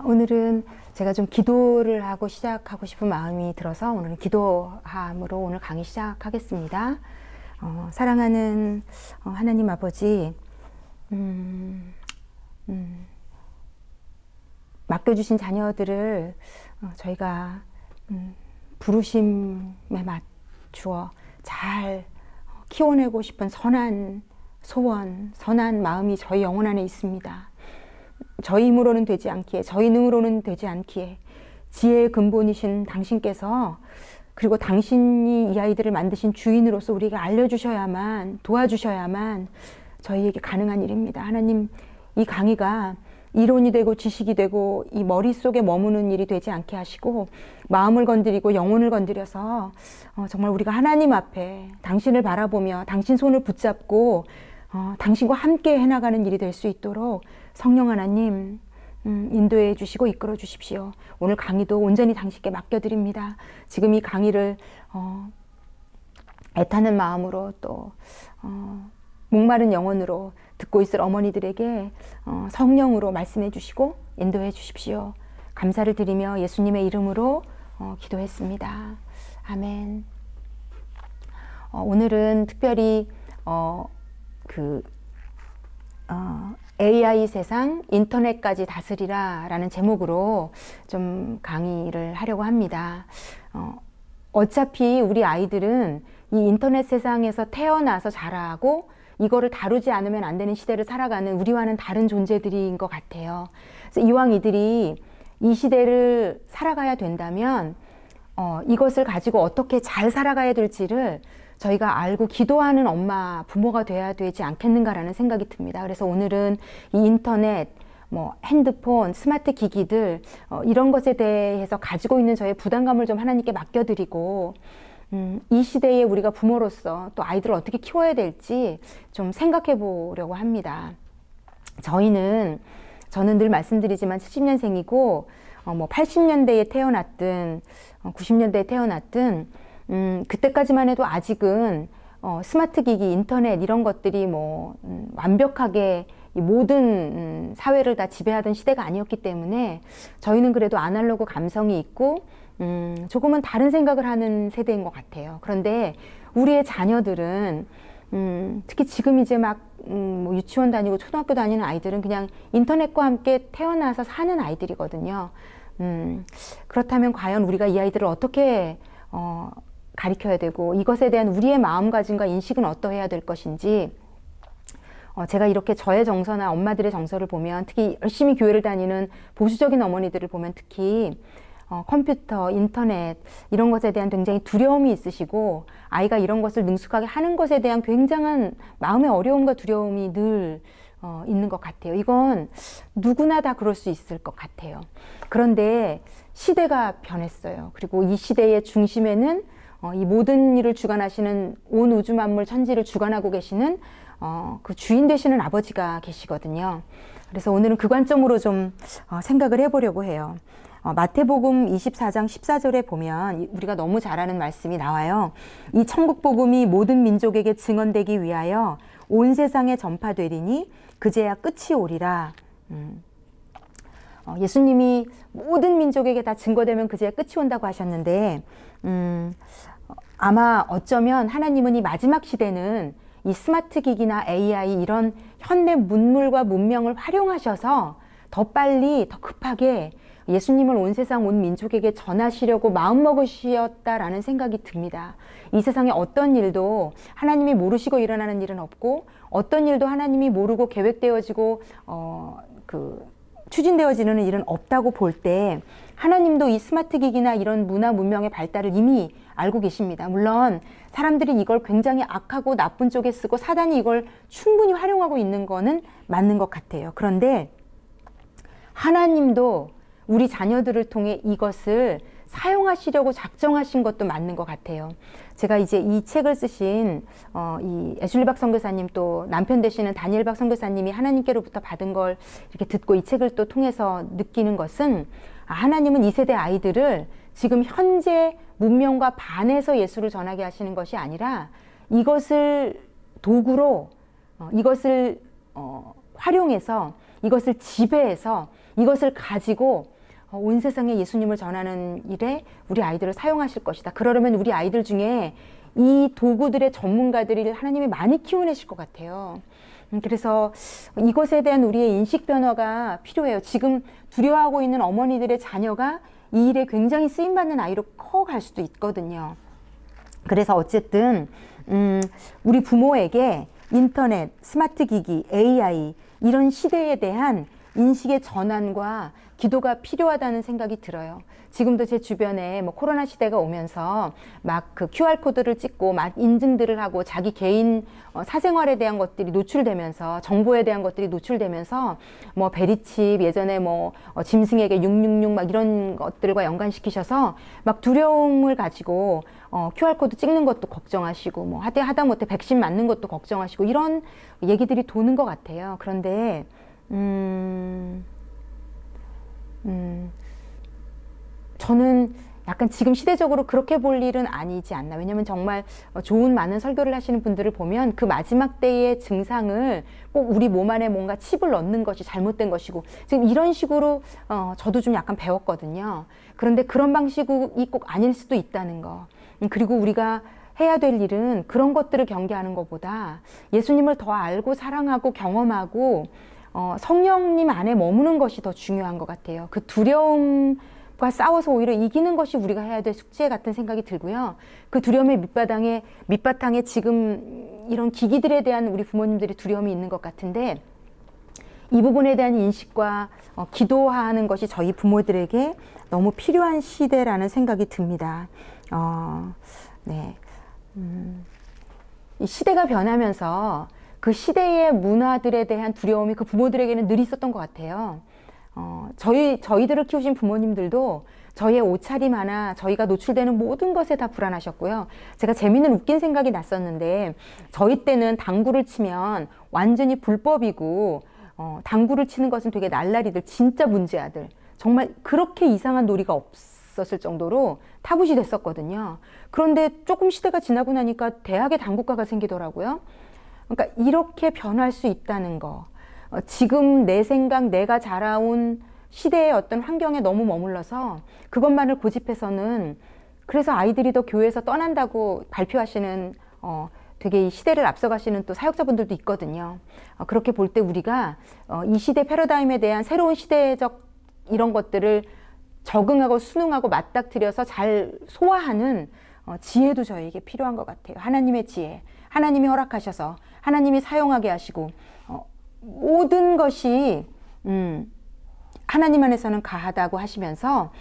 오늘은 제가 좀 기도를 하고 시작하고 싶은 마음이 들어서 오늘은 기도함으로 오늘 강의 시작하겠습니다. 사랑하는 하나님 아버지, 맡겨주신 자녀들을 저희가 부르심에 맞추어 잘 키워내고 싶은 선한 소원, 선한 마음이 저희 영혼 안에 있습니다. 저희 힘으로는 되지 않기에, 저희 능으로는 되지 않기에 지혜의 근본이신 당신께서, 그리고 당신이 이 아이들을 만드신 주인으로서 우리에게 알려주셔야만, 도와주셔야만 저희에게 가능한 일입니다. 하나님, 이 강의가 이론이 되고 지식이 되고 이 머릿속에 머무는 일이 되지 않게 하시고 마음을 건드리고 영혼을 건드려서 정말 우리가 하나님 앞에 당신을 바라보며 당신 손을 붙잡고 당신과 함께 해나가는 일이 될 수 있도록 성령 하나님 인도해 주시고 이끌어 주십시오. 오늘 강의도 온전히 당신께 맡겨드립니다. 지금 이 강의를 애타는 마음으로 또 목마른 영혼으로 듣고 있을 어머니들에게 성령으로 말씀해 주시고 인도해 주십시오. 감사를 드리며 예수님의 이름으로 기도했습니다. 아멘. 오늘은 특별히 AI 세상 인터넷까지 다스리라 라는 제목으로 좀 강의를 하려고 합니다. 어차피 우리 아이들은 이 인터넷 세상에서 태어나서 자라고 이거를 다루지 않으면 안 되는 시대를 살아가는 우리와는 다른 존재들인 것 같아요. 그래서 이왕 이들이 이 시대를 살아가야 된다면 이것을 가지고 어떻게 잘 살아가야 될지를 저희가 알고 기도하는 엄마, 부모가 돼야 되지 않겠는가라는 생각이 듭니다. 그래서 오늘은 이 인터넷, 핸드폰, 스마트 기기들 이런 것에 대해서 가지고 있는 저의 부담감을 좀 하나님께 맡겨드리고 이 시대에 우리가 부모로서 또 아이들을 어떻게 키워야 될지 좀 생각해 보려고 합니다. 저는 늘 말씀드리지만 70년생이고 80년대에 태어났든 90년대에 태어났든 그때까지만 해도 아직은 스마트 기기, 인터넷 이런 것들이 완벽하게 이 모든 사회를 다 지배하던 시대가 아니었기 때문에 저희는 그래도 아날로그 감성이 있고 조금은 다른 생각을 하는 세대인 것 같아요. 그런데 우리의 자녀들은 특히 지금 이제 막 유치원 다니고 초등학교 다니는 아이들은 그냥 인터넷과 함께 태어나서 사는 아이들이거든요. 그렇다면 과연 우리가 이 아이들을 어떻게 가르쳐야 되고 이것에 대한 우리의 마음가짐과 인식은 어떠해야 될 것인지, 제가 이렇게 저의 정서나 엄마들의 정서를 보면, 특히 열심히 교회를 다니는 보수적인 어머니들을 보면 특히 컴퓨터, 인터넷 이런 것에 대한 굉장히 두려움이 있으시고 아이가 이런 것을 능숙하게 하는 것에 대한 굉장한 마음의 어려움과 두려움이 늘 있는 것 같아요. 이건 누구나 다 그럴 수 있을 것 같아요. 그런데 시대가 변했어요. 그리고 이 시대의 중심에는 이 모든 일을 주관하시는, 온 우주 만물 천지를 주관하고 계시는 그 주인 되시는 아버지가 계시거든요. 그래서 오늘은 그 관점으로 좀 생각을 해보려고 해요. 마태복음 24장 14절에 보면 우리가 너무 잘 아는 말씀이 나와요. 이 천국 복음이 모든 민족에게 증언되기 위하여 온 세상에 전파되리니 그제야 끝이 오리라. 예수님이 모든 민족에게 다 증거되면 그제야 끝이 온다고 하셨는데, 아마 어쩌면 하나님은 이 마지막 시대는 이 스마트 기기나 AI 이런 현대 문물과 문명을 활용하셔서 더 빨리, 더 급하게 예수님을 온 세상, 온 민족에게 전하시려고 마음먹으셨다라는 생각이 듭니다. 이 세상에 어떤 일도 하나님이 모르시고 일어나는 일은 없고, 어떤 일도 하나님이 모르고 계획되어지고 추진되어지는 일은 없다고 볼 때 하나님도 이 스마트 기기나 이런 문화 문명의 발달을 이미 알고 계십니다. 물론 사람들이 이걸 굉장히 악하고 나쁜 쪽에 쓰고 사단이 이걸 충분히 활용하고 있는 거는 맞는 것 같아요. 그런데 하나님도 우리 자녀들을 통해 이것을 사용하시려고 작정하신 것도 맞는 것 같아요. 제가 이제 이 책을 쓰신 이 애슐리 박 선교사님, 또 남편 되시는 다니엘 박 선교사님이 하나님께로부터 받은 걸 이렇게 듣고 이 책을 또 통해서 느끼는 것은, 하나님은 이 세대 아이들을 지금 현재 문명과 반해서 예수를 전하게 하시는 것이 아니라 이것을 도구로 이것을 활용해서 이것을 지배해서 이것을 가지고 온 세상에 예수님을 전하는 일에 우리 아이들을 사용하실 것이다. 그러려면 우리 아이들 중에 이 도구들의 전문가들이 하나님이 많이 키워내실 것 같아요. 그래서 이것에 대한 우리의 인식 변화가 필요해요. 지금 두려워하고 있는 어머니들의 자녀가 이 일에 굉장히 쓰임받는 아이로 커갈 수도 있거든요. 그래서 어쨌든 우리 부모에게 인터넷, 스마트 기기, AI 이런 시대에 대한 인식의 전환과 기도가 필요하다는 생각이 들어요. 지금도 제 주변에 뭐 코로나 시대가 오면서 막 그 QR코드를 찍고 막 인증들을 하고 자기 개인 사생활에 대한 것들이 노출되면서 정보에 대한 것들이 노출되면서 뭐 베리칩 예전에 뭐 짐승에게 666 막 이런 것들과 연관시키셔서 막 두려움을 가지고 QR코드 찍는 것도 걱정하시고 뭐 하다못해 백신 맞는 것도 걱정하시고 이런 얘기들이 도는 것 같아요. 그런데 저는 약간 지금 시대적으로 그렇게 볼 일은 아니지 않나. 왜냐면 정말 좋은 많은 설교를 하시는 분들을 보면 그 마지막 때의 증상을 꼭 우리 몸 안에 뭔가 칩을 넣는 것이 잘못된 것이고 지금 이런 식으로 저도 좀 약간 배웠거든요. 그런데 그런 방식이 꼭 아닐 수도 있다는 거. 그리고 우리가 해야 될 일은 그런 것들을 경계하는 것보다 예수님을 더 알고 사랑하고 경험하고 성령님 안에 머무는 것이 더 중요한 것 같아요. 그 두려움과 싸워서 오히려 이기는 것이 우리가 해야 될 숙제 같은 생각이 들고요. 그 두려움의 밑바탕에 지금 이런 기기들에 대한 우리 부모님들의 두려움이 있는 것 같은데 이 부분에 대한 인식과 기도하는 것이 저희 부모들에게 너무 필요한 시대라는 생각이 듭니다. 네. 이 시대가 변하면서 그 시대의 문화들에 대한 두려움이 그 부모들에게는 늘 있었던 것 같아요. 저희들을 키우신 부모님들도 저희의 옷차림 하나, 저희가 노출되는 모든 것에 다 불안하셨고요. 제가 재밌는 웃긴 생각이 났었는데, 저희 때는 당구를 치면 완전히 불법이고, 당구를 치는 것은 되게 날라리들, 진짜 문제아들. 정말 그렇게 이상한 놀이가 없었을 정도로 타부시 됐었거든요. 그런데 조금 시대가 지나고 나니까 대학에 당구과가 생기더라고요. 그러니까 이렇게 변할 수 있다는 거. 지금 내 생각, 내가 자라온 시대의 어떤 환경에 너무 머물러서 그것만을 고집해서는 그래서 아이들이 더 교회에서 떠난다고 발표하시는 되게 이 시대를 앞서가시는 또 사역자분들도 있거든요. 그렇게 볼 때 우리가 이 시대 패러다임에 대한 새로운 시대적 이런 것들을 적응하고 순응하고 맞닥뜨려서 잘 소화하는 지혜도 저에게 필요한 것 같아요. 하나님의 지혜. 하나님이 허락하셔서 하나님이 사용하게 하시고 모든 것이 하나님 안에서는 가하다고 하시면서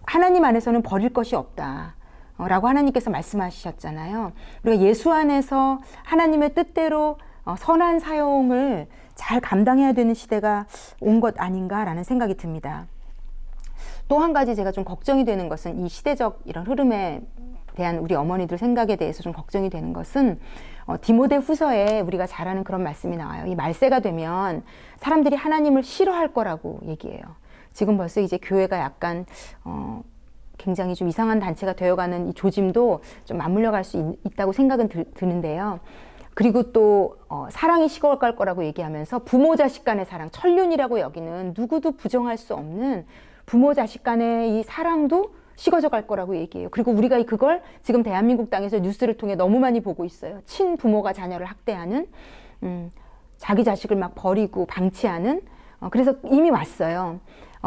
하나님 안에서는 버릴 것이 없다 라고 하나님께서 말씀하셨잖아요. 우리가 예수 안에서 하나님의 뜻대로 선한 사용을 잘 감당해야 되는 시대가 온 것 아닌가라는 생각이 듭니다. 또 한 가지 제가 좀 걱정이 되는 것은 이 시대적 이런 흐름에 대한 우리 어머니들 생각에 대해서 좀 걱정이 되는 것은 디모데 후서에 우리가 잘 아는 그런 말씀이 나와요. 이 말세가 되면 사람들이 하나님을 싫어할 거라고 얘기해요. 지금 벌써 이제 교회가 약간 굉장히 좀 이상한 단체가 되어가는 이 조짐도 좀 맞물려 갈 수 있다고 생각은 드는데요. 그리고 또 사랑이 식어갈 거라고 얘기하면서 부모 자식 간의 사랑, 천륜이라고 여기는 누구도 부정할 수 없는 부모 자식 간의 이 사랑도 식어져 갈 거라고 얘기해요. 그리고 우리가 그걸 지금 대한민국 땅에서 뉴스를 통해 너무 많이 보고 있어요. 친부모가 자녀를 학대하는, 자기 자식을 막 버리고 방치하는, 그래서 이미 왔어요.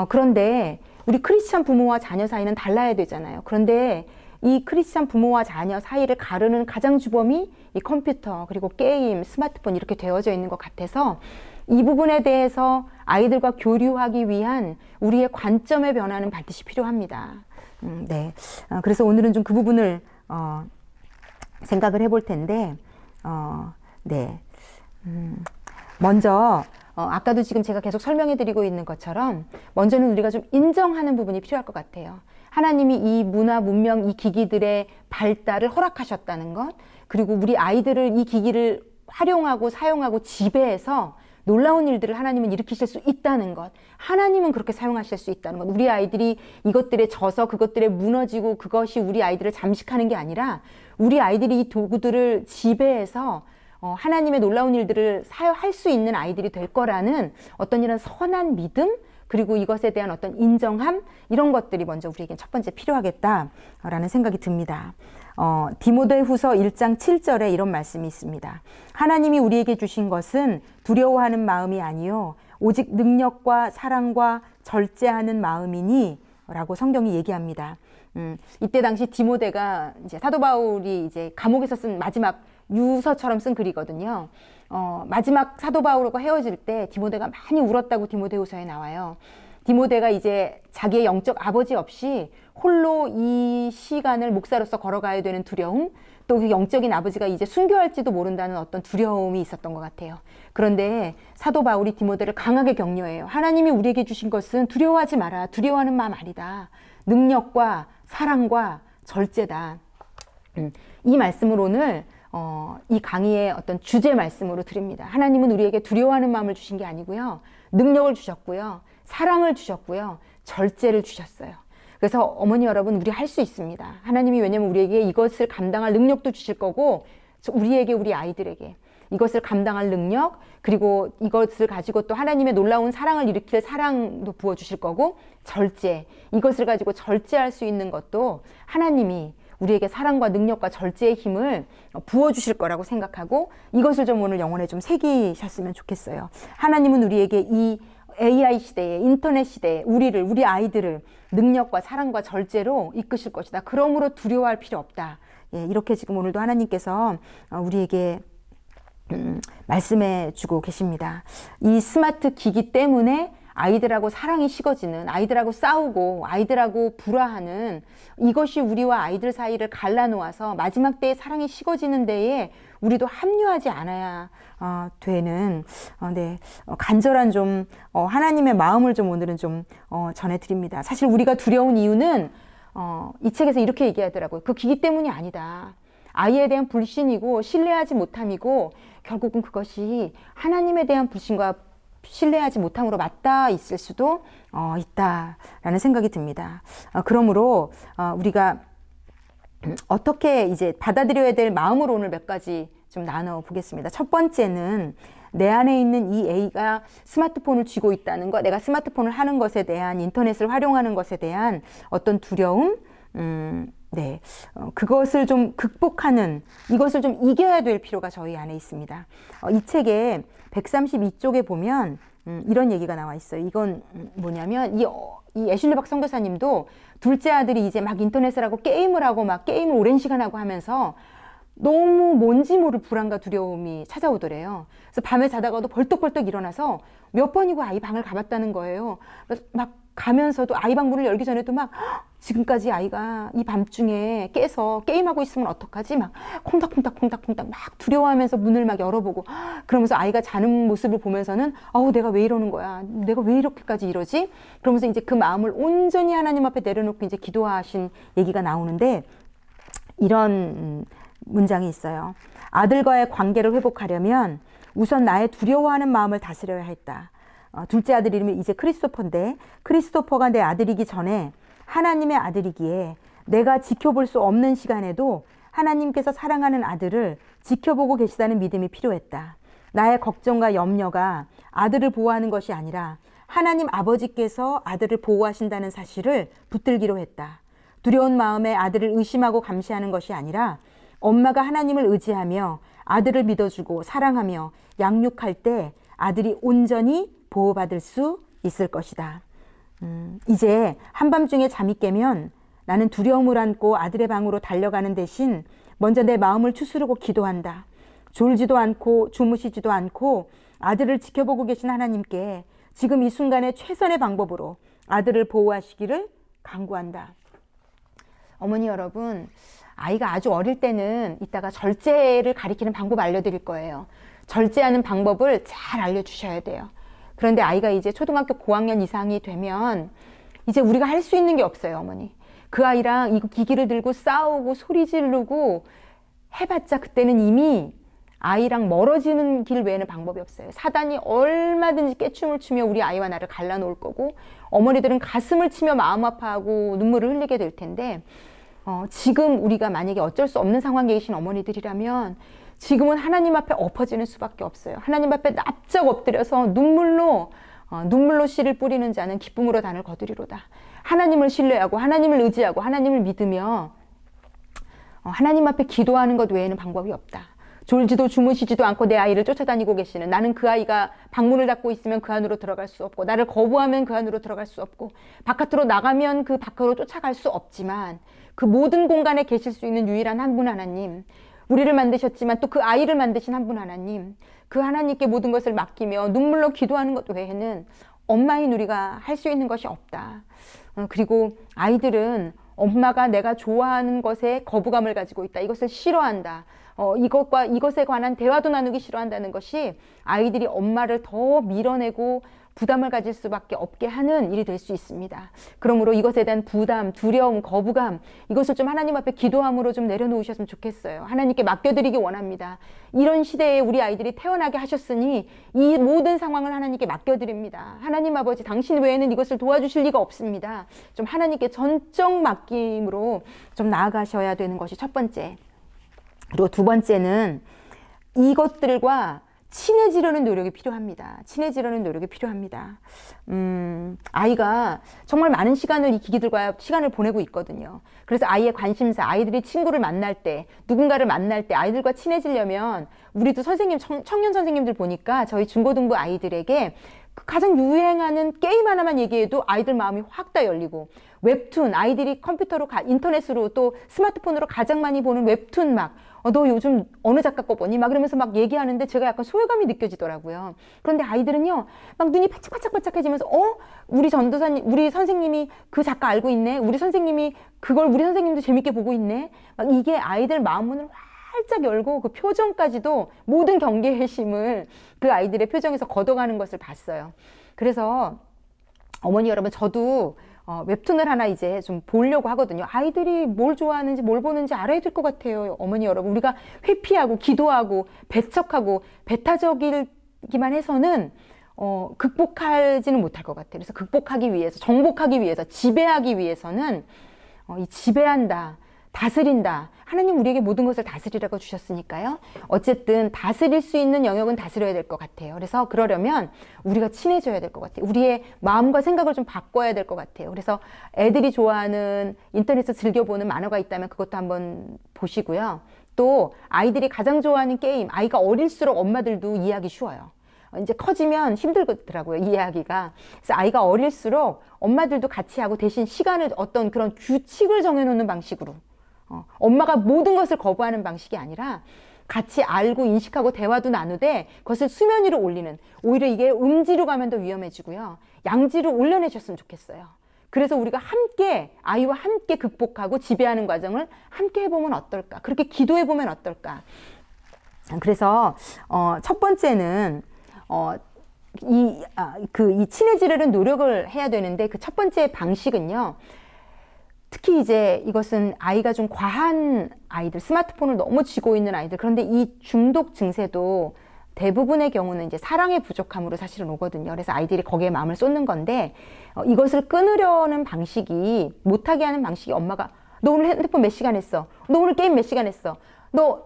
그런데 우리 크리스찬 부모와 자녀 사이는 달라야 되잖아요. 그런데 이 크리스찬 부모와 자녀 사이를 가르는 가장 주범이 이 컴퓨터, 그리고 게임, 스마트폰 이렇게 되어져 있는 것 같아서 이 부분에 대해서 아이들과 교류하기 위한 우리의 관점의 변화는 반드시 필요합니다. 네. 그래서 오늘은 좀 그 부분을 생각을 해볼 텐데, 네. 먼저 아까도 지금 제가 계속 설명해 드리고 있는 것처럼 먼저는 우리가 좀 인정하는 부분이 필요할 것 같아요. 하나님이 이 문화, 문명, 이 기기들의 발달을 허락하셨다는 것, 그리고 우리 아이들을 이 기기를 활용하고 사용하고 지배해서 놀라운 일들을 하나님은 일으키실 수 있다는 것, 하나님은 그렇게 사용하실 수 있다는 것, 우리 아이들이 이것들에 져서 그것들에 무너지고 그것이 우리 아이들을 잠식하는 게 아니라 우리 아이들이 이 도구들을 지배해서 하나님의 놀라운 일들을 할 수 있는 아이들이 될 거라는 어떤 이런 선한 믿음, 그리고 이것에 대한 어떤 인정함, 이런 것들이 먼저 우리에게 첫 번째 필요하겠다라는 생각이 듭니다. 디모데후서 1장 7절에 이런 말씀이 있습니다. 하나님이 우리에게 주신 것은 두려워하는 마음이 아니요 오직 능력과 사랑과 절제하는 마음이니 라고 성경이 얘기합니다. 이때 당시 디모데가 이제 사도 바울이 이제 감옥에서 쓴 마지막 유서처럼 쓴 글이거든요. 마지막 사도 바울과 헤어질 때 디모데가 많이 울었다고 디모데후서에 나와요. 디모데가 이제 자기의 영적 아버지 없이 홀로 이 시간을 목사로서 걸어가야 되는 두려움, 또 그 영적인 아버지가 이제 순교할지도 모른다는 어떤 두려움이 있었던 것 같아요. 그런데 사도 바울이 디모데를 강하게 격려해요. 하나님이 우리에게 주신 것은 두려워하지 마라. 두려워하는 마음 아니다. 능력과 사랑과 절제다. 이 말씀을 오늘 이 강의의 어떤 주제 말씀으로 드립니다. 하나님은 우리에게 두려워하는 마음을 주신 게 아니고요. 능력을 주셨고요. 사랑을 주셨고요. 절제를 주셨어요. 그래서 어머니 여러분, 우리 할 수 있습니다. 하나님이 왜냐면 우리에게 이것을 감당할 능력도 주실 거고, 우리에게, 우리 아이들에게 이것을 감당할 능력, 그리고 이것을 가지고 또 하나님의 놀라운 사랑을 일으킬 사랑도 부어주실 거고, 절제, 이것을 가지고 절제할 수 있는 것도 하나님이 우리에게 사랑과 능력과 절제의 힘을 부어주실 거라고 생각하고, 이것을 좀 오늘 영혼에 좀 새기셨으면 좋겠어요. 하나님은 우리에게 이 AI 시대에, 인터넷 시대에 우리 아이들을 능력과 사랑과 절제로 이끄실 것이다. 그러므로 두려워할 필요 없다. 예, 이렇게 지금 오늘도 하나님께서 우리에게 말씀해 주고 계십니다. 이 스마트 기기 때문에 아이들하고 사랑이 식어지는, 아이들하고 싸우고 아이들하고 불화하는, 이것이 우리와 아이들 사이를 갈라놓아서 마지막 때에 사랑이 식어지는 데에 우리도 합류하지 않아야 되는 간절한 좀 하나님의 마음을 좀 오늘은 좀 전해드립니다. 사실 우리가 두려운 이유는 이 책에서 이렇게 얘기하더라고요. 그 기기 때문이 아니다. 아이에 대한 불신이고 신뢰하지 못함이고, 결국은 그것이 하나님에 대한 불신과 신뢰하지 못함으로 맞닿아 있을 수도 있다라는 생각이 듭니다. 그러므로 우리가 어떻게 이제 받아들여야 될 마음으로 오늘 몇 가지 좀 나눠 보겠습니다. 첫 번째는 내 안에 있는 이 A가 스마트폰을 쥐고 있다는 것, 내가 스마트폰을 하는 것에 대한, 인터넷을 활용하는 것에 대한 어떤 두려움, 그것을 좀 극복하는, 이것을 좀 이겨야 될 필요가 저희 안에 있습니다. 이 책의 132쪽에 보면 이런 얘기가 나와 있어요. 이건 뭐냐면 이 애슐리 박 선교사님도 둘째 아들이 이제 막 인터넷을 하고 게임을 하고 막 게임을 오랜 시간 하고 하면서 너무 뭔지 모를 불안과 두려움이 찾아오더래요. 그래서 밤에 자다가도 벌떡벌떡 일어나서 몇 번이고 아이 방을 가봤다는 거예요. 막 가면서도 아이 방 문을 열기 전에도 막 지금까지 아이가 이 밤중에 깨서 게임하고 있으면 어떡하지? 막 콩닥콩닥 막 두려워하면서 문을 막 열어보고, 그러면서 아이가 자는 모습을 보면서는 내가 왜 이러는 거야? 내가 왜 이렇게까지 이러지? 그러면서 이제 그 마음을 온전히 하나님 앞에 내려놓고 이제 기도하신 얘기가 나오는데, 이런 문장이 있어요. 아들과의 관계를 회복하려면 우선 나의 두려워하는 마음을 다스려야 했다. 둘째 아들 이름이 이제 크리스토퍼인데, 크리스토퍼가 내 아들이기 전에 하나님의 아들이기에 내가 지켜볼 수 없는 시간에도 하나님께서 사랑하는 아들을 지켜보고 계시다는 믿음이 필요했다. 나의 걱정과 염려가 아들을 보호하는 것이 아니라 하나님 아버지께서 아들을 보호하신다는 사실을 붙들기로 했다. 두려운 마음에 아들을 의심하고 감시하는 것이 아니라 엄마가 하나님을 의지하며 아들을 믿어주고 사랑하며 양육할 때 아들이 온전히 보호받을 수 있을 것이다. 이제 한밤중에 잠이 깨면 나는 두려움을 안고 아들의 방으로 달려가는 대신 먼저 내 마음을 추스르고 기도한다. 졸지도 않고 주무시지도 않고 아들을 지켜보고 계신 하나님께 지금 이 순간에 최선의 방법으로 아들을 보호하시기를 간구한다. 어머니 여러분, 아이가 아주 어릴 때는 이따가 절제를 가리키는 방법 알려드릴 거예요. 절제하는 방법을 잘 알려주셔야 돼요. 그런데 아이가 이제 초등학교 고학년 이상이 되면 이제 우리가 할 수 있는 게 없어요, 어머니. 그 아이랑 이 기기를 들고 싸우고 소리 지르고 해봤자 그때는 이미 아이랑 멀어지는 길 외에는 방법이 없어요. 사단이 얼마든지 깨춤을 추며 우리 아이와 나를 갈라놓을 거고, 어머니들은 가슴을 치며 마음 아파하고 눈물을 흘리게 될 텐데, 지금 우리가 만약에 어쩔 수 없는 상황에 계신 어머니들이라면 지금은 하나님 앞에 엎어지는 수밖에 없어요. 하나님 앞에 납작 엎드려서 눈물로 씨를 뿌리는 자는 기쁨으로 단을 거두리로다. 하나님을 신뢰하고 하나님을 의지하고 하나님을 믿으며 하나님 앞에 기도하는 것 외에는 방법이 없다. 졸지도 주무시지도 않고 내 아이를 쫓아다니고 계시는, 나는 그 아이가 방문을 닫고 있으면 그 안으로 들어갈 수 없고, 나를 거부하면 그 안으로 들어갈 수 없고, 바깥으로 나가면 그 밖으로 쫓아갈 수 없지만 그 모든 공간에 계실 수 있는 유일한 한 분 하나님, 우리를 만드셨지만 또 그 아이를 만드신 한 분 하나님, 그 하나님께 모든 것을 맡기며 눈물로 기도하는 것 외에는 엄마인 우리가 할 수 있는 것이 없다. 그리고 아이들은 엄마가 내가 좋아하는 것에 거부감을 가지고 있다, 이것을 싫어한다, 이것에 관한 대화도 나누기 싫어한다는 것이 아이들이 엄마를 더 밀어내고 부담을 가질 수밖에 없게 하는 일이 될 수 있습니다. 그러므로 이것에 대한 부담, 두려움, 거부감, 이것을 좀 하나님 앞에 기도함으로 좀 내려놓으셨으면 좋겠어요. 하나님께 맡겨드리기 원합니다. 이런 시대에 우리 아이들이 태어나게 하셨으니 이 모든 상황을 하나님께 맡겨드립니다. 하나님 아버지, 당신 외에는 이것을 도와주실 리가 없습니다. 좀 하나님께 전적 맡김으로 좀 나아가셔야 되는 것이 첫 번째. 그리고 두 번째는 이것들과 친해지려는 노력이 필요합니다. 친해지려는 노력이 필요합니다. 아이가 정말 많은 시간을 이 기기들과 시간을 보내고 있거든요. 그래서 아이의 관심사, 아이들이 친구를 만날 때, 누군가를 만날 때 아이들과 친해지려면 우리도 선생님, 청년 선생님들 보니까 저희 중고등부 아이들에게 가장 유행하는 게임 하나만 얘기해도 아이들 마음이 확 다 열리고, 웹툰, 아이들이 컴퓨터로, 인터넷으로 또 스마트폰으로 가장 많이 보는 웹툰 너 요즘 어느 작가 거 보니? 막 이러면서 막 얘기하는데 제가 약간 소외감이 느껴지더라고요. 그런데 아이들은요, 막 눈이 반짝반짝반짝해지면서, 우리 전도사님, 우리 선생님이 그 작가 알고 있네? 우리 선생님이 그걸 우리 선생님도 재밌게 보고 있네? 막 이게 아이들 마음문을 활짝 열고 그 표정까지도 모든 경계의 힘을 그 아이들의 표정에서 걷어가는 것을 봤어요. 그래서 어머니 여러분, 저도 웹툰을 하나 이제 좀 보려고 하거든요. 아이들이 뭘 좋아하는지 뭘 보는지 알아야 될 것 같아요. 어머니 여러분, 우리가 회피하고 기도하고 배척하고 배타적이기만 해서는 극복하지는 못할 것 같아요. 그래서 극복하기 위해서, 정복하기 위해서, 지배하기 위해서는 이 지배한다, 다스린다. 하나님 우리에게 모든 것을 다스리라고 주셨으니까요. 어쨌든 다스릴 수 있는 영역은 다스려야 될 것 같아요. 그래서 그러려면 우리가 친해져야 될 것 같아요. 우리의 마음과 생각을 좀 바꿔야 될 것 같아요. 그래서 애들이 좋아하는, 인터넷에서 즐겨보는 만화가 있다면 그것도 한번 보시고요. 또 아이들이 가장 좋아하는 게임, 아이가 어릴수록 엄마들도 이해하기 쉬워요. 이제 커지면 힘들더라고요, 이해하기가. 그래서 아이가 어릴수록 엄마들도 같이 하고, 대신 시간을 어떤 그런 규칙을 정해놓는 방식으로, 엄마가 모든 것을 거부하는 방식이 아니라 같이 알고 인식하고 대화도 나누되 그것을 수면 위로 올리는, 오히려 이게 음지로 가면 더 위험해지고요, 양지로 올려내셨으면 좋겠어요. 그래서 우리가 함께, 아이와 함께 극복하고 지배하는 과정을 함께 해보면 어떨까, 그렇게 기도해보면 어떨까. 그래서 첫 번째는 이 친해지려는 노력을 해야 되는데, 그 첫 번째 방식은요, 특히 이제 이것은 아이가 좀 과한 아이들, 스마트폰을 너무 쥐고 있는 아이들, 그런데 이 중독 증세도 대부분의 경우는 이제 사랑의 부족함으로 사실은 오거든요. 그래서 아이들이 거기에 마음을 쏟는 건데, 이것을 끊으려는 방식이, 못하게 하는 방식이, 엄마가 너 오늘 핸드폰 몇 시간 했어? 너 오늘 게임 몇 시간 했어? 너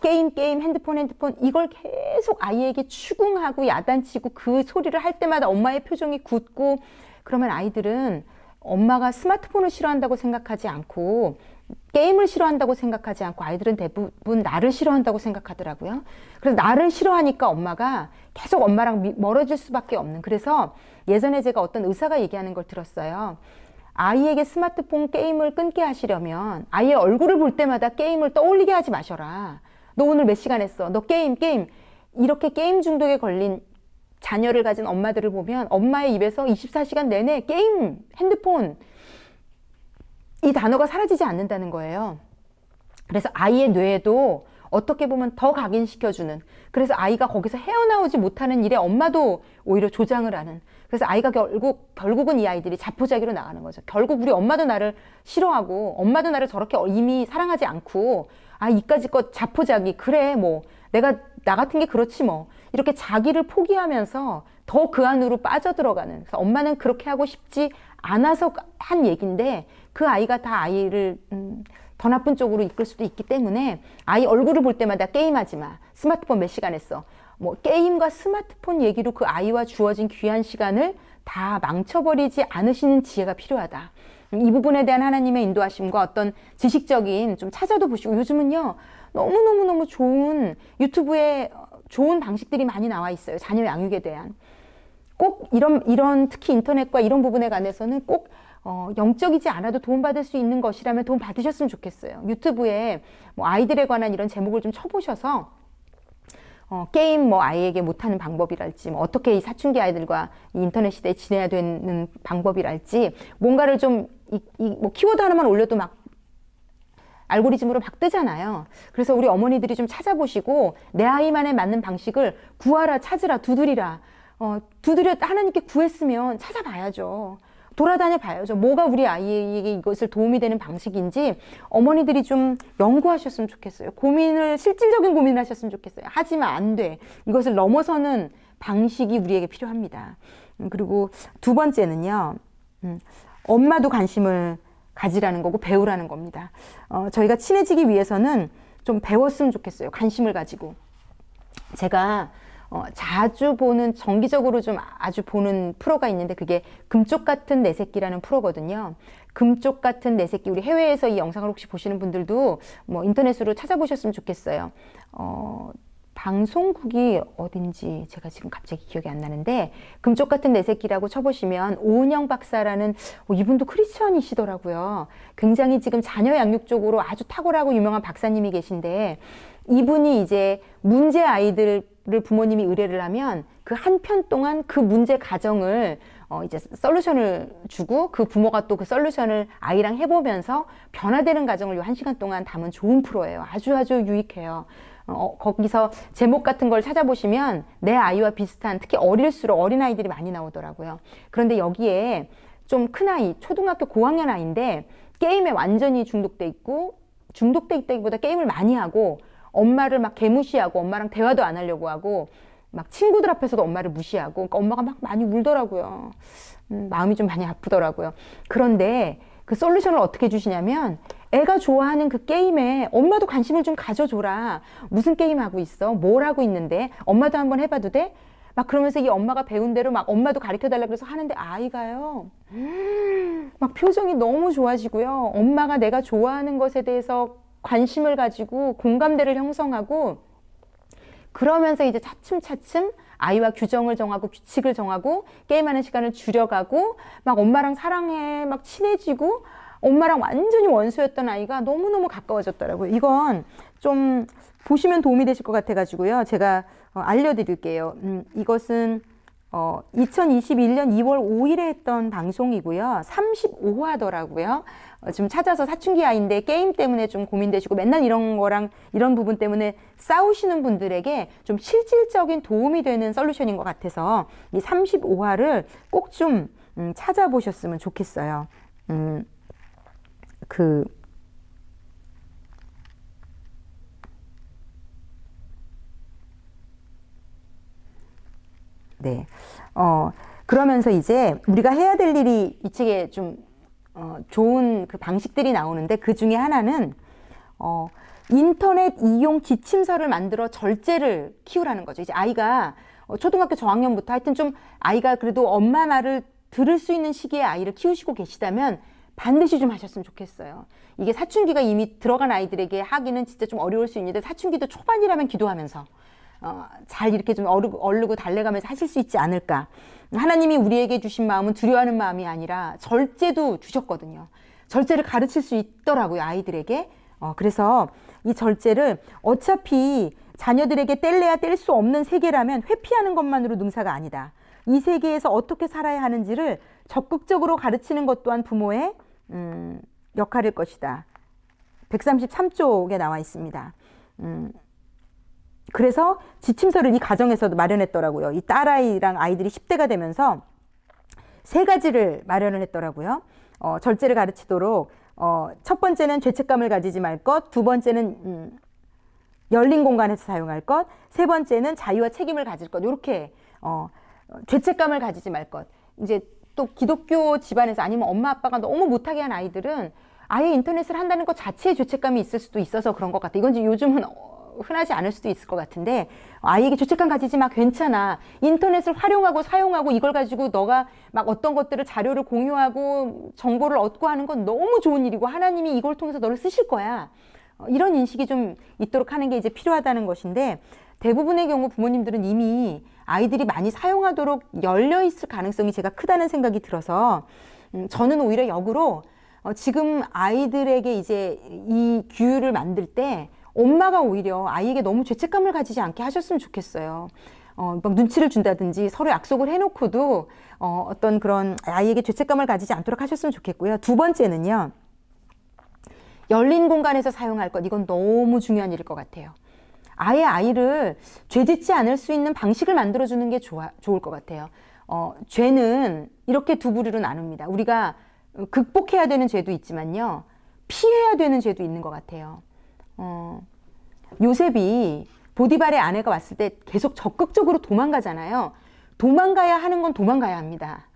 게임, 핸드폰, 이걸 계속 아이에게 추궁하고 야단치고 그 소리를 할 때마다 엄마의 표정이 굳고, 그러면 아이들은 엄마가 스마트폰을 싫어한다고 생각하지 않고, 게임을 싫어한다고 생각하지 않고, 아이들은 대부분 나를 싫어한다고 생각하더라고요. 그래서 나를 싫어하니까 엄마가 계속 엄마랑 멀어질 수밖에 없는, 그래서 예전에 제가 어떤 의사가 얘기하는 걸 들었어요. 아이에게 스마트폰 게임을 끊게 하시려면 아이의 얼굴을 볼 때마다 게임을 떠올리게 하지 마셔라. 너 오늘 몇 시간 했어? 너 게임. 이렇게 게임 중독에 걸린 자녀를 가진 엄마들을 보면 엄마의 입에서 24시간 내내 게임, 핸드폰, 이 단어가 사라지지 않는다는 거예요. 그래서 아이의 뇌에도 어떻게 보면 더 각인시켜주는, 그래서 아이가 거기서 헤어나오지 못하는 일에 엄마도 오히려 조장을 하는, 그래서 아이가 결국은 이 아이들이 자포자기로 나가는 거죠. 결국 우리 엄마도 나를 싫어하고, 엄마도 나를 저렇게 이미 사랑하지 않고, 이까짓 것 자포자기, 그래 뭐 내가 나 같은 게 그렇지 뭐, 이렇게 자기를 포기하면서 더 그 안으로 빠져들어가는, 그래서 엄마는 그렇게 하고 싶지 않아서 한 얘기인데, 그 아이가 다 아이를 더 나쁜 쪽으로 이끌 수도 있기 때문에 아이 얼굴을 볼 때마다 게임하지 마. 스마트폰 몇 시간 했어. 뭐 게임과 스마트폰 얘기로 그 아이와 주어진 귀한 시간을 다 망쳐버리지 않으시는 지혜가 필요하다. 이 부분에 대한 하나님의 인도하심과 어떤 지식적인 좀 찾아도 보시고 요즘은요. 너무너무너무 좋은 유튜브에 좋은 방식들이 많이 나와 있어요. 자녀 양육에 대한. 꼭 이런 특히 인터넷과 이런 부분에 관해서는 꼭 영적이지 않아도 도움받을 수 있는 것이라면 도움 받으셨으면 좋겠어요. 유튜브에 뭐 아이들에 관한 이런 제목을 좀 쳐보셔서 게임 뭐 아이에게 못하는 방법이랄지 뭐 어떻게 이 사춘기 아이들과 이 인터넷 시대에 지내야 되는 방법이랄지 뭔가를 좀 뭐 키워드 하나만 올려도 막 알고리즘으로 막 뜨잖아요. 그래서 우리 어머니들이 좀 찾아보시고 내 아이만에 맞는 방식을 구하라, 찾으라, 두드리라. 두드려 하나님께 구했으면 찾아봐야죠. 돌아다녀 봐야죠. 뭐가 우리 아이에게 이것을 도움이 되는 방식인지 어머니들이 좀 연구하셨으면 좋겠어요. 실질적인 고민을 하셨으면 좋겠어요. 하지만 안 돼. 이것을 넘어서는 방식이 우리에게 필요합니다. 그리고 두 번째는요. 엄마도 관심을 가지라는 거고 배우라는 겁니다. 저희가 친해지기 위해서는 좀 배웠으면 좋겠어요. 관심을 가지고. 제가 자주 보는 정기적으로 좀 아주 보는 프로가 있는데 그게 금쪽 같은 내 새끼라는 프로거든요. 금쪽 같은 내 새끼. 우리 해외에서 이 영상을 혹시 보시는 분들도 뭐 인터넷으로 찾아보셨으면 좋겠어요. 방송국이 어딘지 제가 지금 갑자기 기억이 안 나는데 금쪽 같은 내 새끼라고 쳐보시면 오은영 박사라는 이분도 크리스천이시더라고요. 굉장히 지금 자녀 양육 쪽으로 아주 탁월하고 유명한 박사님이 계신데 이분이 이제 문제 아이들을 부모님이 의뢰를 하면 그 한 편 동안 그 문제 가정을 이제 솔루션을 주고 그 부모가 또 그 솔루션을 아이랑 해보면서 변화되는 가정을 요 1시간 동안 담은 좋은 프로예요. 아주 유익해요. 거기서 제목 같은 걸 찾아보시면 내 아이와 비슷한 특히 어릴수록 어린아이들이 많이 나오더라고요. 그런데 여기에 좀 큰 아이, 초등학교 고학년 아이인데 게임에 완전히 중독돼 있다기보다 게임을 많이 하고 엄마를 막 개무시하고 엄마랑 대화도 안 하려고 하고 막 친구들 앞에서도 엄마를 무시하고 그러니까 엄마가 막 많이 울더라고요. 마음이 좀 많이 아프더라고요. 그런데 그 솔루션을 어떻게 주시냐면 애가 좋아하는 그 게임에 엄마도 관심을 좀 가져줘라. 무슨 게임 하고 있어? 뭘 하고 있는데? 엄마도 한번 해봐도 돼? 막 그러면서 이 엄마가 배운 대로 막 엄마도 가르쳐달라고 그래서 하는데 아이가요. 막 표정이 너무 좋아지고요. 엄마가 내가 좋아하는 것에 대해서 관심을 가지고 공감대를 형성하고 그러면서 이제 차츰차츰 아이와 규정을 정하고 규칙을 정하고 게임하는 시간을 줄여가고 막 엄마랑 사랑해 막 친해지고 엄마랑 완전히 원수였던 아이가 너무너무 가까워졌더라고요. 이건 좀 보시면 도움이 되실 것 같아가지고요. 제가 알려드릴게요. 이것은 2021년 2월 5일에 했던 방송이고요. 35화더라고요. 지금 찾아서 사춘기 아이인데 게임 때문에 좀 고민되시고 맨날 이런 거랑 이런 부분 때문에 싸우시는 분들에게 좀 실질적인 도움이 되는 솔루션인 것 같아서 이 35화를 꼭 좀 찾아보셨으면 좋겠어요. 네. 그러면서 이제 우리가 해야 될 일이 이 책에 좀, 좋은 그 방식들이 나오는데 그 중에 하나는, 인터넷 이용 지침서를 만들어 절제를 키우라는 거죠. 이제 아이가 초등학교 저학년부터 하여튼 좀 아이가 그래도 엄마 말을 들을 수 있는 시기에 아이를 키우시고 계시다면 반드시 좀 하셨으면 좋겠어요. 이게 사춘기가 이미 들어간 아이들에게 하기는 진짜 좀 어려울 수 있는데 사춘기도 초반이라면 기도하면서 잘 이렇게 좀 얼르고 달래가면서 하실 수 있지 않을까. 하나님이 우리에게 주신 마음은 두려워하는 마음이 아니라 절제도 주셨거든요. 절제를 가르칠 수 있더라고요, 아이들에게. 그래서 이 절제를 어차피 자녀들에게 뗄래야 뗄 수 없는 세계라면 회피하는 것만으로 능사가 아니다. 이 세계에서 어떻게 살아야 하는지를 적극적으로 가르치는 것 또한 부모의 역할일 것이다. 133쪽에 나와 있습니다. 그래서 지침서를 이 가정에서도 마련했더라고요. 이 딸아이랑 아이들이 10대가 되면서 3가지를 마련을 했더라고요. 절제를 가르치도록 첫 번째는 죄책감을 가지지 말 것, 두 번째는 열린 공간에서 사용할 것, 세 번째는 자유와 책임을 가질 것. 이렇게 죄책감을 가지지 말 것. 이제 또 기독교 집안에서 아니면 엄마 아빠가 너무 못하게 한 아이들은 아예 인터넷을 한다는 것 자체에 죄책감이 있을 수도 있어서 그런 것 같아. 이건 요즘은 흔하지 않을 수도 있을 것 같은데, 아이에게 죄책감 가지지 마, 괜찮아. 인터넷을 활용하고 사용하고 이걸 가지고 너가 막 어떤 것들을 자료를 공유하고 정보를 얻고 하는 건 너무 좋은 일이고 하나님이 이걸 통해서 너를 쓰실 거야. 이런 인식이 좀 있도록 하는 게 이제 필요하다는 것인데, 대부분의 경우 부모님들은 이미 아이들이 많이 사용하도록 열려 있을 가능성이 제가 크다는 생각이 들어서, 저는 오히려 역으로 지금 아이들에게 이제 이 규율을 만들 때 엄마가 오히려 아이에게 너무 죄책감을 가지지 않게 하셨으면 좋겠어요. 막 눈치를 준다든지 서로 약속을 해놓고도 어떤 그런 아이에게 죄책감을 가지지 않도록 하셨으면 좋겠고요. 두 번째는요, 열린 공간에서 사용할 것, 이건 너무 중요한 일일 것 같아요. 아예 아이를 죄짓지 않을 수 있는 방식을 만들어주는 게 좋을 것 같아요. 죄는 이렇게 두 부류로 나눕니다. 우리가 극복해야 되는 죄도 있지만요, 피해야 되는 죄도 있는 것 같아요. 요셉이 보디발의 아내가 왔을 때 계속 적극적으로 도망가잖아요. 도망가야 하는 건 도망가야 합니다.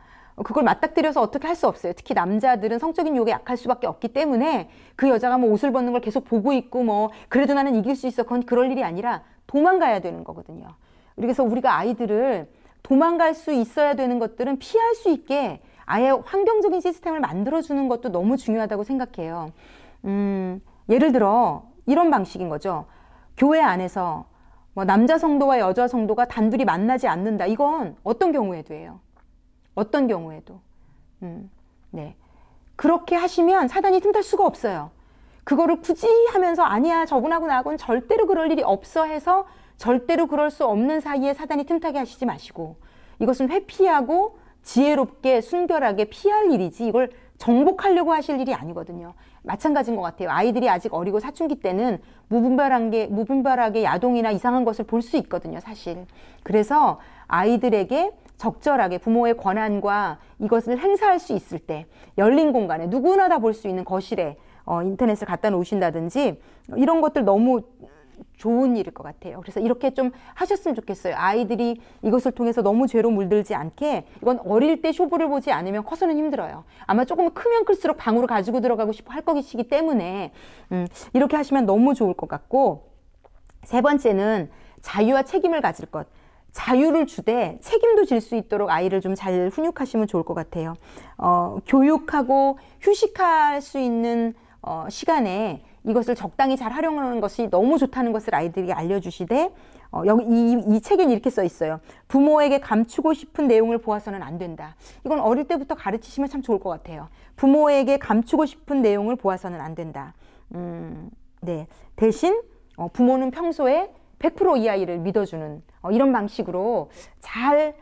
그걸 맞닥뜨려서 어떻게 할 수 없어요. 특히 남자들은 성적인 유혹에 약할 수밖에 없기 때문에 그 여자가 뭐 옷을 벗는 걸 계속 보고 있고 뭐 그래도 나는 이길 수 있어, 그건 그럴 일이 아니라 도망가야 되는 거거든요. 그래서 우리가 아이들을 도망갈 수 있어야 되는 것들은 피할 수 있게 아예 환경적인 시스템을 만들어주는 것도 너무 중요하다고 생각해요. 예를 들어 이런 방식인 거죠. 교회 안에서 뭐 남자 성도와 여자 성도가 단둘이 만나지 않는다. 이건 어떤 경우에도 해요. 어떤 경우에도. 네. 그렇게 하시면 사단이 틈탈 수가 없어요. 그거를 굳이 하면서 아니야, 저분하고 나하고는 절대로 그럴 일이 없어 해서 절대로 그럴 수 없는 사이에 사단이 틈타게 하시지 마시고, 이것은 회피하고 지혜롭게 순결하게 피할 일이지 이걸 정복하려고 하실 일이 아니거든요. 마찬가지인 것 같아요. 아이들이 아직 어리고 사춘기 때는 무분별하게 야동이나 이상한 것을 볼 수 있거든요, 사실. 그래서 아이들에게 적절하게 부모의 권한과 이것을 행사할 수 있을 때 열린 공간에 누구나 다 볼 수 있는 거실에 인터넷을 갖다 놓으신다든지 이런 것들 너무 좋은 일일 것 같아요. 그래서 이렇게 좀 하셨으면 좋겠어요. 아이들이 이것을 통해서 너무 죄로 물들지 않게. 이건 어릴 때 쇼부를 보지 않으면 커서는 힘들어요. 아마 조금 크면 클수록 방으로 가지고 들어가고 싶어 할 것이기 때문에 이렇게 하시면 너무 좋을 것 같고, 세 번째는 자유와 책임을 가질 것. 자유를 주되 책임도 질 수 있도록 아이를 좀 잘 훈육하시면 좋을 것 같아요. 교육하고 휴식할 수 있는 시간에 이것을 적당히 잘 활용하는 것이 너무 좋다는 것을 아이들에게 알려주시되, 여기 이 책에는 이렇게 써 있어요. 부모에게 감추고 싶은 내용을 보아서는 안 된다. 이건 어릴 때부터 가르치시면 참 좋을 것 같아요. 부모에게 감추고 싶은 내용을 보아서는 안 된다. 네. 대신 부모는 평소에 100% 이 아이를 믿어주는 이런 방식으로 잘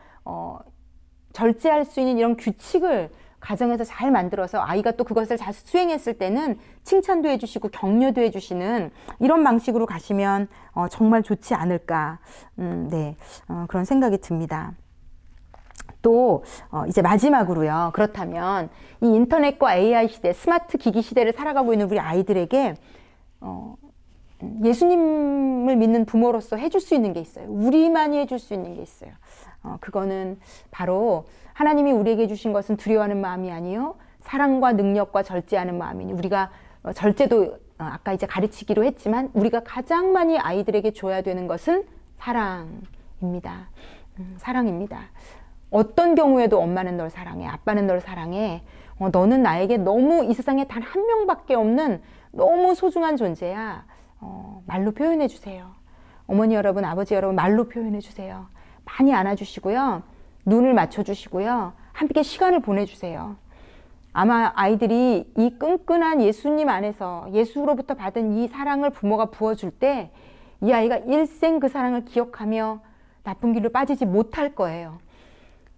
절제할 수 있는 이런 규칙을 가정에서 잘 만들어서 아이가 또 그것을 잘 수행했을 때는 칭찬도 해주시고 격려도 해주시는 이런 방식으로 가시면 정말 좋지 않을까, 네, 그런 생각이 듭니다. 또 이제 마지막으로요. 그렇다면 이 인터넷과 AI 시대, 스마트 기기 시대를 살아가고 있는 우리 아이들에게 예수님을 믿는 부모로서 해줄 수 있는 게 있어요. 우리만이 해줄 수 있는 게 있어요. 그거는 바로 하나님이 우리에게 주신 것은 두려워하는 마음이 아니요 사랑과 능력과 절제하는 마음이니, 우리가 절제도 아까 이제 가르치기로 했지만 우리가 가장 많이 아이들에게 줘야 되는 것은 사랑입니다. 사랑입니다. 어떤 경우에도 엄마는 널 사랑해, 아빠는 널 사랑해, 너는 나에게 너무 이 세상에 단 한 명밖에 없는 너무 소중한 존재야. 말로 표현해 주세요. 어머니 여러분, 아버지 여러분, 말로 표현해 주세요. 많이 안아주시고요. 눈을 맞춰주시고요. 함께 시간을 보내주세요. 아마 아이들이 이 끈끈한 예수님 안에서 예수로부터 받은 이 사랑을 부모가 부어줄 때 이 아이가 일생 그 사랑을 기억하며 나쁜 길로 빠지지 못할 거예요.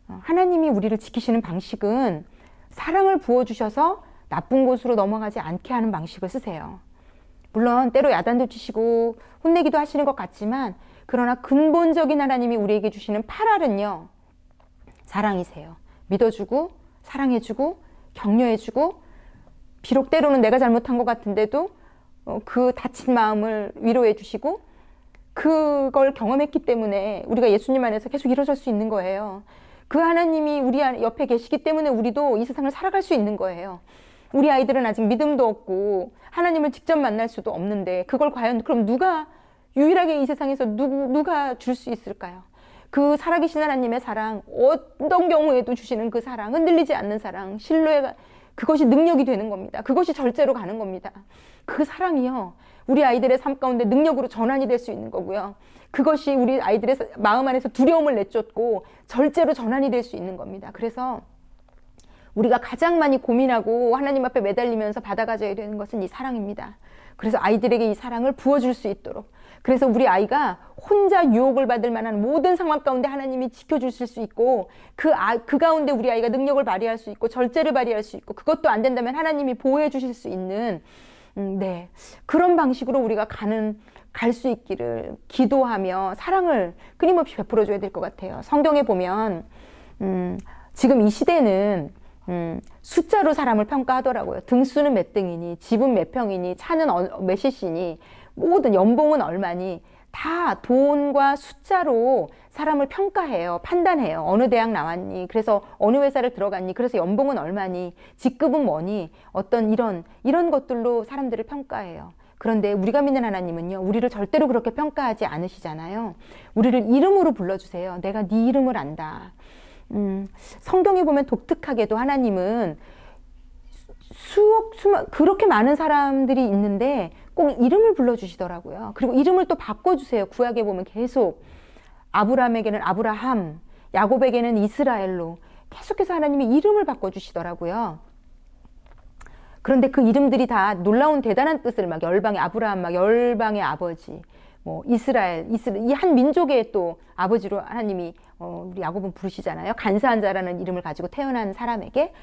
하나님이 우리를 지키시는 방식은 사랑을 부어주셔서 나쁜 곳으로 넘어가지 않게 하는 방식을 쓰세요. 물론 때로 야단도 치시고 혼내기도 하시는 것 같지만, 그러나 근본적인 하나님이 우리에게 주시는 8알은요 사랑이세요. 믿어주고 사랑해주고 격려해주고, 비록 때로는 내가 잘못한 것 같은데도 그 다친 마음을 위로해주시고, 그걸 경험했기 때문에 우리가 예수님 안에서 계속 일어설 수 있는 거예요. 그 하나님이 우리 옆에 계시기 때문에 우리도 이 세상을 살아갈 수 있는 거예요. 우리 아이들은 아직 믿음도 없고 하나님을 직접 만날 수도 없는데 그걸 과연 그럼 누가 유일하게 이 세상에서 누가 줄 수 있을까요? 그 살아계신 하나님의 사랑, 어떤 경우에도 주시는 그 사랑, 흔들리지 않는 사랑, 신뢰가 그것이 능력이 되는 겁니다. 그것이 절제로 가는 겁니다. 그 사랑이요, 우리 아이들의 삶 가운데 능력으로 전환이 될 수 있는 거고요. 그것이 우리 아이들의 마음 안에서 두려움을 내쫓고 절제로 전환이 될 수 있는 겁니다. 그래서 우리가 가장 많이 고민하고 하나님 앞에 매달리면서 받아가져야 되는 것은 이 사랑입니다. 그래서 아이들에게 이 사랑을 부어줄 수 있도록, 그래서 우리 아이가 혼자 유혹을 받을 만한 모든 상황 가운데 하나님이 지켜주실 수 있고 그 가운데 우리 아이가 능력을 발휘할 수 있고 절제를 발휘할 수 있고 그것도 안 된다면 하나님이 보호해 주실 수 있는 그런 방식으로 우리가 갈 수 있기를 기도하며 사랑을 끊임없이 베풀어 줘야 될 것 같아요. 성경에 보면 지금 이 시대는 숫자로 사람을 평가하더라고요. 등수는 몇 등이니, 집은 몇 평이니, 차는 몇이니, 모든 연봉은 얼마니, 다 돈과 숫자로 사람을 평가해요. 판단해요. 어느 대학 나왔니? 그래서 어느 회사를 들어갔니? 그래서 연봉은 얼마니? 직급은 뭐니? 어떤 이런 것들로 사람들을 평가해요. 그런데 우리가 믿는 하나님은요, 우리를 절대로 그렇게 평가하지 않으시잖아요. 우리를 이름으로 불러주세요. 내가 네 이름을 안다. 성경에 보면 독특하게도 하나님은 수많은 그렇게 많은 사람들이 있는데 꼭 이름을 불러주시더라고요. 그리고 이름을 또 바꿔주세요. 구약에 보면 계속 아브라함에게는 아브라함, 야곱에게는 이스라엘로 계속해서 하나님이 이름을 바꿔주시더라고요. 그런데 그 이름들이 다 놀라운 대단한 뜻을 막 열방의 아브라함, 막 열방의 아버지, 뭐 이스라엘 이 한 민족의 또 아버지로 하나님이 우리 야곱은 부르시잖아요. 간사한 자라는 이름을 가지고 태어난 사람에게.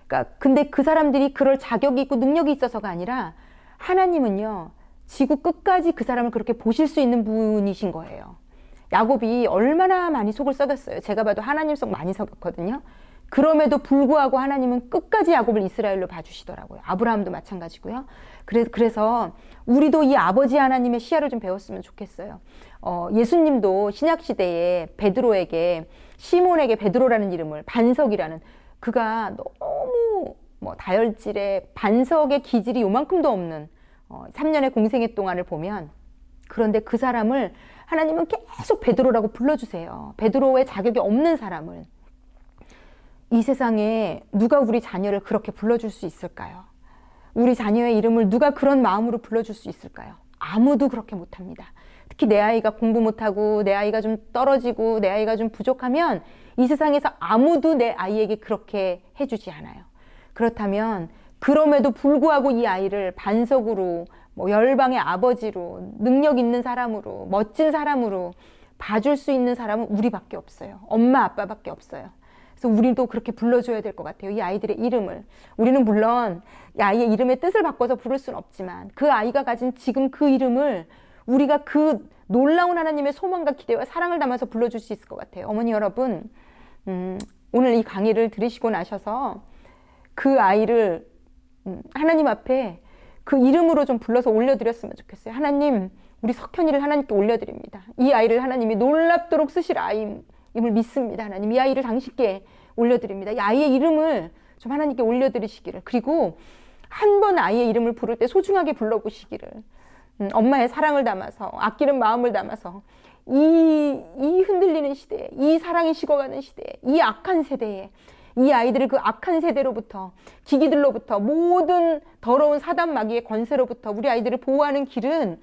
그러니까 근데 그 사람들이 그럴 자격이 있고 능력이 있어서가 아니라 하나님은요, 지구 끝까지 그 사람을 그렇게 보실 수 있는 분이신 거예요. 야곱이 얼마나 많이 속을 썩였어요. 제가 봐도 하나님 속 많이 썩였거든요. 그럼에도 불구하고 하나님은 끝까지 야곱을 이스라엘로 봐주시더라고요. 아브라함도 마찬가지고요. 그래서 우리도 이 아버지 하나님의 시야를 좀 배웠으면 좋겠어요. 예수님도 신약시대에 베드로에게, 시몬에게 베드로라는 이름을, 반석이라는, 그가 너무 다혈질에 반석의 기질이 요만큼도 없는 3년의 공생애 동안을 보면, 그런데 그 사람을 하나님은 계속 베드로라고 불러주세요. 베드로의 자격이 없는 사람을. 이 세상에 누가 우리 자녀를 그렇게 불러줄 수 있을까요? 우리 자녀의 이름을 누가 그런 마음으로 불러줄 수 있을까요? 아무도 그렇게 못합니다. 특히 내 아이가 공부 못하고 내 아이가 좀 떨어지고 내 아이가 좀 부족하면 이 세상에서 아무도 내 아이에게 그렇게 해주지 않아요. 그렇다면 그럼에도 불구하고 이 아이를 반석으로, 열방의 아버지로, 능력 있는 사람으로, 멋진 사람으로 봐줄 수 있는 사람은 우리밖에 없어요. 엄마 아빠밖에 없어요. 그래서 우리도 그렇게 불러줘야 될 것 같아요. 이 아이들의 이름을. 우리는 물론 이 아이의 이름의 뜻을 바꿔서 부를 수는 없지만 그 아이가 가진 지금 그 이름을 우리가 그 놀라운 하나님의 소망과 기대와 사랑을 담아서 불러줄 수 있을 것 같아요. 어머니 여러분, 오늘 이 강의를 들으시고 나셔서 그 아이를 하나님 앞에 그 이름으로 좀 불러서 올려드렸으면 좋겠어요. 하나님, 우리 석현이를 하나님께 올려드립니다. 이 아이를 하나님이 놀랍도록 쓰실 아이임을 믿습니다. 하나님, 이 아이를 당신께 올려드립니다. 이 아이의 이름을 좀 하나님께 올려드리시기를, 그리고 한 번 아이의 이름을 부를 때 소중하게 불러보시기를, 엄마의 사랑을 담아서, 아끼는 마음을 담아서 이 흔들리는 시대에, 이 사랑이 식어가는 시대에, 이 악한 세대에 이 아이들을 그 악한 세대로부터, 기기들로부터, 모든 더러운 사단 마귀의 권세로부터 우리 아이들을 보호하는 길은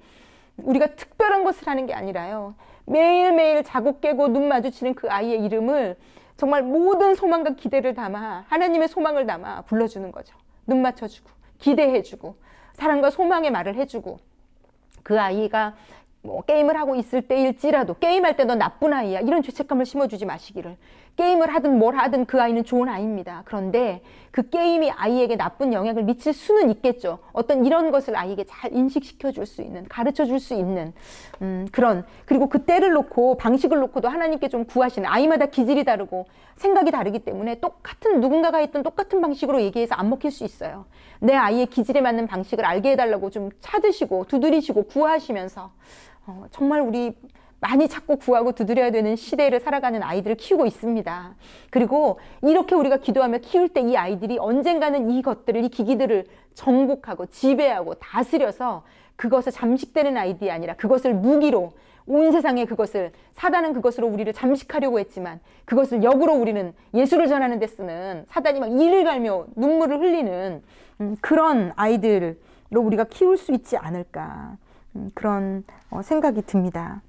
우리가 특별한 것을 하는 게 아니라요, 매일매일 자고 깨고 눈 마주치는 그 아이의 이름을 정말 모든 소망과 기대를 담아, 하나님의 소망을 담아 불러주는 거죠. 눈 맞춰주고 기대해주고 사랑과 소망의 말을 해주고, 그 아이가 게임을 하고 있을 때일지라도 게임할 때 너 나쁜 아이야, 이런 죄책감을 심어주지 마시기를. 게임을 하든 뭘 하든 그 아이는 좋은 아이입니다. 그런데 그 게임이 아이에게 나쁜 영향을 미칠 수는 있겠죠. 어떤 이런 것을 아이에게 잘 인식시켜 줄 수 있는, 가르쳐 줄 수 있는 그리고 그 때를 놓고 방식을 놓고도 하나님께 좀 구하시는, 아이마다 기질이 다르고 생각이 다르기 때문에 똑같은, 누군가가 했던 똑같은 방식으로 얘기해서 안 먹힐 수 있어요. 내 아이의 기질에 맞는 방식을 알게 해달라고 좀 찾으시고 두드리시고 구하시면서 정말 우리 많이 찾고 구하고 두드려야 되는 시대를 살아가는 아이들을 키우고 있습니다. 그리고 이렇게 우리가 기도하며 키울 때 이 아이들이 언젠가는 이것들을, 이 기기들을 정복하고 지배하고 다스려서 그것을 잠식되는 아이들이 아니라 그것을 무기로, 온 세상에 그것을, 사단은 그것으로 우리를 잠식하려고 했지만 그것을 역으로 우리는 예수를 전하는 데 쓰는, 사단이 막 이를 갈며 눈물을 흘리는 그런 아이들로 우리가 키울 수 있지 않을까, 그런 생각이 듭니다.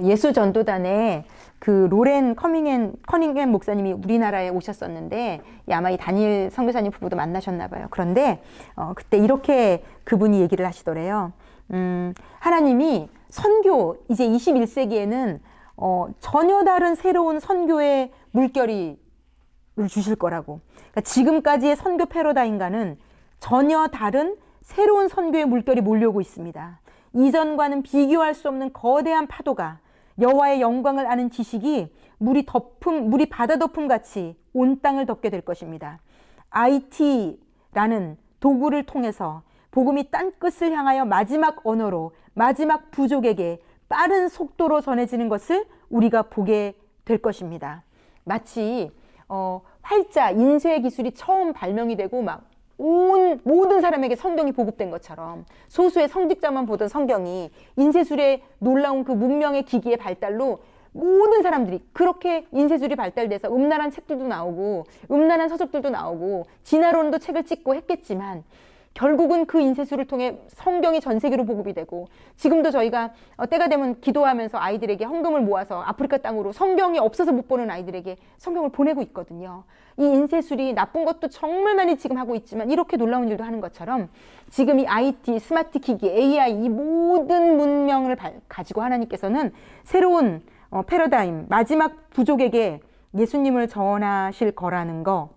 예수 전도단에 그 로렌 커닝햄 목사님이 우리나라에 오셨었는데, 아마 이 다니엘 선교사님 부부도 만나셨나 봐요. 그런데 그때 이렇게 그분이 얘기를 하시더래요. 하나님이 선교, 이제 21세기에는 전혀 다른 새로운 선교의 물결이 주실 거라고. 그러니까 지금까지의 선교 패러다임과는 전혀 다른 새로운 선교의 물결이 몰려오고 있습니다. 이전과는 비교할 수 없는 거대한 파도가, 여호와의 영광을 아는 지식이 물이 바다 덮음 같이 온 땅을 덮게 될 것입니다. IT라는 도구를 통해서 복음이 땅 끝을 향하여 마지막 언어로, 마지막 부족에게 빠른 속도로 전해지는 것을 우리가 보게 될 것입니다. 마치 활자, 인쇄 기술이 처음 발명이 되고 막 모든 사람에게 성경이 보급된 것처럼, 소수의 성직자만 보던 성경이 인쇄술의 놀라운 그 문명의 기기의 발달로 모든 사람들이, 그렇게 인쇄술이 발달돼서 음란한 책들도 나오고 음란한 서적들도 나오고 진화론도 책을 찍고 했겠지만, 결국은 그 인쇄술을 통해 성경이 전 세계로 보급이 되고, 지금도 저희가 때가 되면 기도하면서 아이들에게 헌금을 모아서 아프리카 땅으로 성경이 없어서 못 보는 아이들에게 성경을 보내고 있거든요. 이 인쇄술이 나쁜 것도 정말 많이 지금 하고 있지만 이렇게 놀라운 일도 하는 것처럼, 지금 이 IT, 스마트 기기, AI, 이 모든 문명을 가지고 하나님께서는 새로운 패러다임, 마지막 부족에게 예수님을 전하실 거라는 거.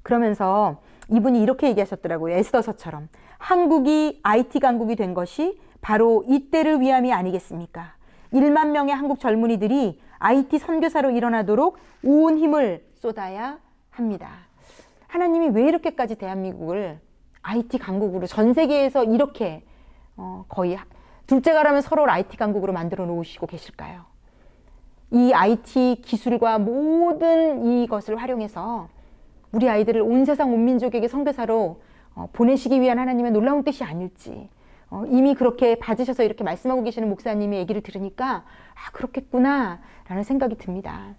그러면서 이분이 이렇게 얘기하셨더라고요. 에스더서처럼. 한국이 IT 강국이 된 것이 바로 이때를 위함이 아니겠습니까? 1만 명의 한국 젊은이들이 IT 선교사로 일어나도록 온 힘을 쏟아야 합니다. 하나님이 왜 이렇게까지 대한민국을 IT 강국으로, 전 세계에서 이렇게 거의 둘째가라면 서로를 IT 강국으로 만들어 놓으시고 계실까요? 이 IT 기술과 모든 이것을 활용해서 우리 아이들을 온 세상 온 민족에게 선교사로 보내시기 위한 하나님의 놀라운 뜻이 아닐지, 이미 그렇게 받으셔서 이렇게 말씀하고 계시는 목사님의 얘기를 들으니까 그렇겠구나 라는 생각이 듭니다.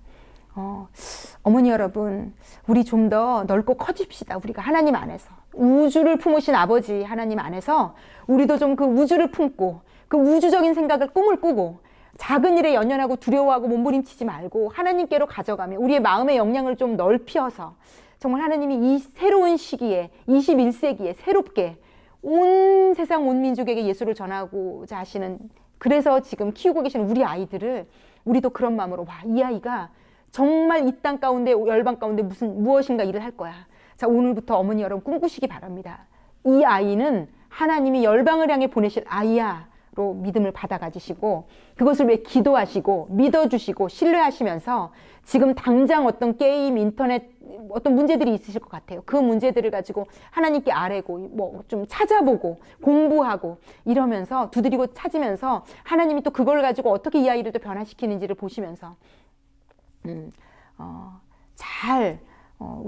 어머니 여러분, 우리 좀 더 넓고 커집시다. 우리가 하나님 안에서, 우주를 품으신 아버지 하나님 안에서 우리도 좀 그 우주를 품고, 그 우주적인 생각을, 꿈을 꾸고, 작은 일에 연연하고 두려워하고 몸부림치지 말고 하나님께로 가져가며 우리의 마음의 역량을 좀 넓혀서 정말 하나님이 이 새로운 시기에, 21세기에 새롭게 온 세상 온 민족에게 예수를 전하고자 하시는, 그래서 지금 키우고 계시는 우리 아이들을 우리도 그런 마음으로, 이 아이가 정말 이 땅 가운데, 열방 가운데 무엇인가 일을 할 거야. 자, 오늘부터 어머니 여러분 꿈꾸시기 바랍니다. 이 아이는 하나님이 열방을 향해 보내실 아이야 로 믿음을 받아 가지시고, 그것을 위해 기도하시고 믿어주시고 신뢰하시면서, 지금 당장 어떤 게임, 인터넷 어떤 문제들이 있으실 것 같아요. 그 문제들을 가지고 하나님께 아뢰고 뭐 좀 찾아보고 공부하고 이러면서 두드리고 찾으면서, 하나님이 또 그걸 가지고 어떻게 이 아이를 또 변화시키는지를 보시면서 잘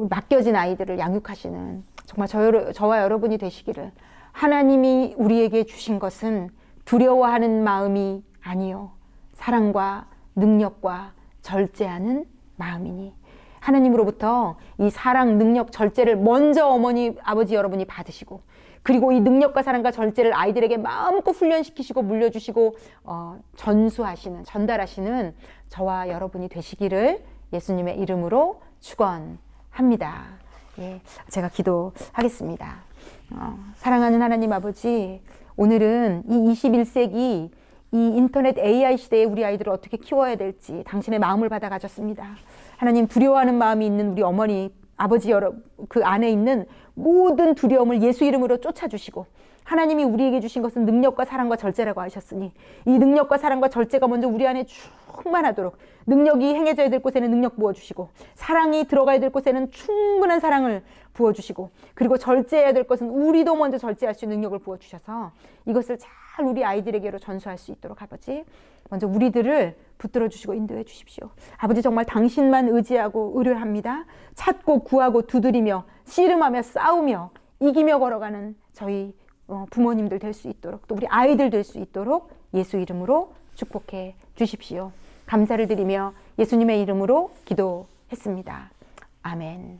맡겨진 아이들을 양육하시는 정말 저와 여러분이 되시기를. 하나님이 우리에게 주신 것은 두려워하는 마음이 아니요, 사랑과 능력과 절제하는 마음이니, 하나님으로부터 이 사랑, 능력, 절제를 먼저 어머니, 아버지 여러분이 받으시고, 그리고 이 능력과 사랑과 절제를 아이들에게 마음껏 훈련시키시고 물려주시고 전수하시는, 전달하시는 저와 여러분이 되시기를 예수님의 이름으로 축원합니다. 예, 제가 기도하겠습니다. 사랑하는 하나님 아버지, 오늘은 이 21세기 이 인터넷 AI 시대에 우리 아이들을 어떻게 키워야 될지 당신의 마음을 받아 가졌습니다. 하나님, 두려워하는 마음이 있는 우리 어머니, 아버지 여러분, 그 안에 있는 모든 두려움을 예수 이름으로 쫓아주시고, 하나님이 우리에게 주신 것은 능력과 사랑과 절제라고 하셨으니 이 능력과 사랑과 절제가 먼저 우리 안에 충만하도록, 능력이 행해져야 될 곳에는 능력 부어주시고 사랑이 들어가야 될 곳에는 충분한 사랑을 부어주시고, 그리고 절제해야 될 것은 우리도 먼저 절제할 수 있는 능력을 부어주셔서 이것을 잘 우리 아이들에게로 전수할 수 있도록 아버지 먼저 우리들을 붙들어 주시고 인도해 주십시오. 아버지 정말 당신만 의지하고 의뢰합니다. 찾고 구하고 두드리며 씨름하며 싸우며 이기며 걸어가는 저희 부모님들 될 수 있도록, 또 우리 아이들 될 수 있도록 예수 이름으로 축복해 주십시오. 감사를 드리며 예수님의 이름으로 기도했습니다. 아멘.